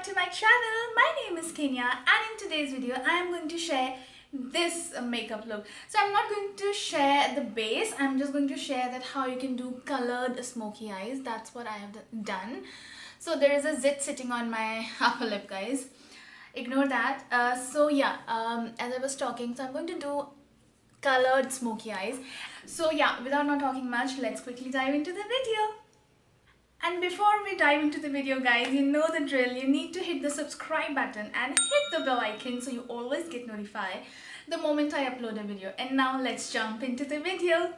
back to my channel. My name is Kenya and in today's video I am going to share this makeup look. So I'm not going to share the base, I'm just going to share that how you can do colored smoky eyes. That's what I have done. So there is a zit sitting on my upper lip, guys. Ignore that. As I was talking, so I'm going to do colored smoky eyes. So yeah, without not talking much, let's quickly dive into the video. And before we dive into the video, guys, you know the drill. You need to hit the subscribe button and hit the bell icon so you always get notified the moment I upload a video. And now let's jump into the video.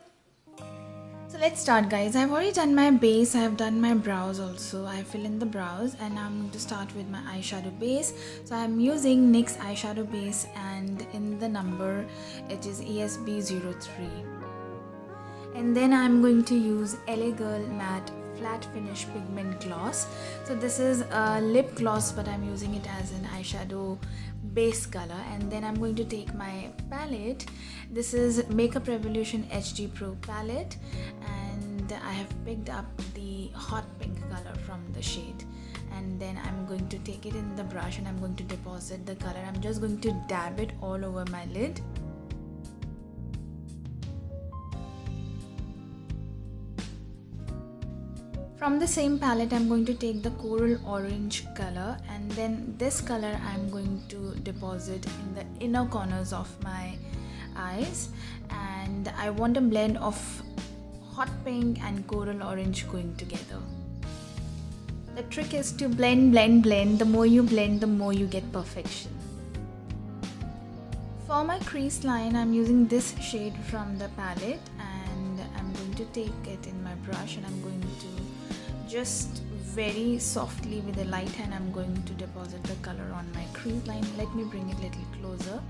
So let's start, guys. I've already done my base. I've done my brows also. I fill in the brows and I'm going to start with my eyeshadow base. So I'm using NYX eyeshadow base and in the number it is ESB03. And then I'm going to use LA Girl Matte Flat Finish Pigment Gloss. So this is a lip gloss, but I'm using it as an eyeshadow base color. And then I'm going to take my palette. This is Makeup Revolution HD Pro palette, and I have picked up the hot pink color from the shade. And then I'm going to take it in the brush and I'm going to deposit the color. I'm just going to dab it all over my lid. From the same palette, I'm going to take the coral orange color, and then this color I'm going to deposit in the inner corners of my eyes. And I want a blend of hot pink and coral orange going together. The trick is to blend, blend, blend. The more you blend, the more you get perfection. For my crease line, I'm using this shade from the palette, and I'm going to take it in my brush and I'm going to just very softly with a light hand I'm going to deposit the color on my crease line. Let me bring it a little closer.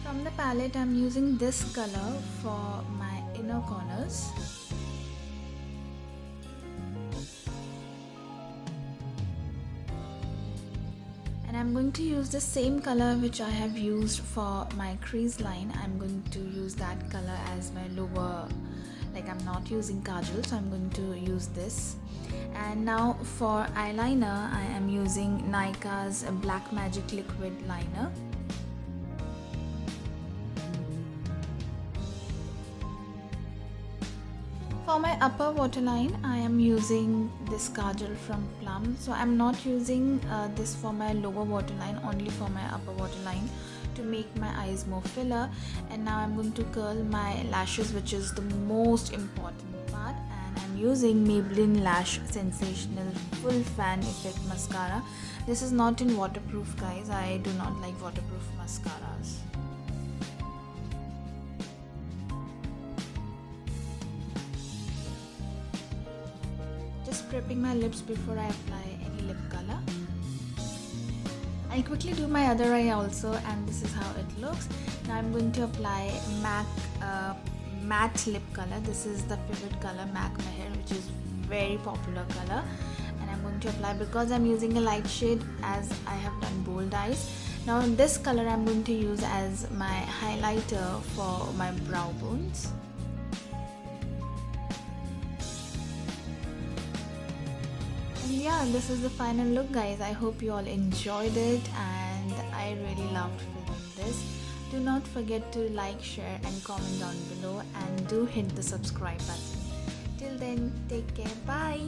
From the palette I'm using this color for my inner corners. And I'm going to use the same color which I have used for my crease line. I'm going to use that color as my lower, like I'm not using kajal, so I'm going to use this. And now for eyeliner, I am using Nykaa's Black Magic Liquid Liner. For my upper waterline, I am using this kajal from Plum. So I'm not using this for my lower waterline, only for my upper waterline to make my eyes more filler. And now I'm going to curl my lashes, which is the most important part. And I'm using Maybelline Lash Sensational Full Fan Effect Mascara. This is not in waterproof, guys. I do not like waterproof mascaras. Just prepping my lips before I apply any lip color. I'll quickly do my other eye also, and this is how it looks. Now I'm going to apply MAC matte lip color. This is the favorite color, MAC Meher, which is very popular color. And I'm going to apply, because I'm using a light shade as I have done bold eyes. Now this color I'm going to use as my highlighter for my brow bones. Yeah, this is the final look, guys. I hope you all enjoyed it and I really loved filming this. Do not forget to like, share and comment down below, and do hit the subscribe button. Till then, take care. Bye.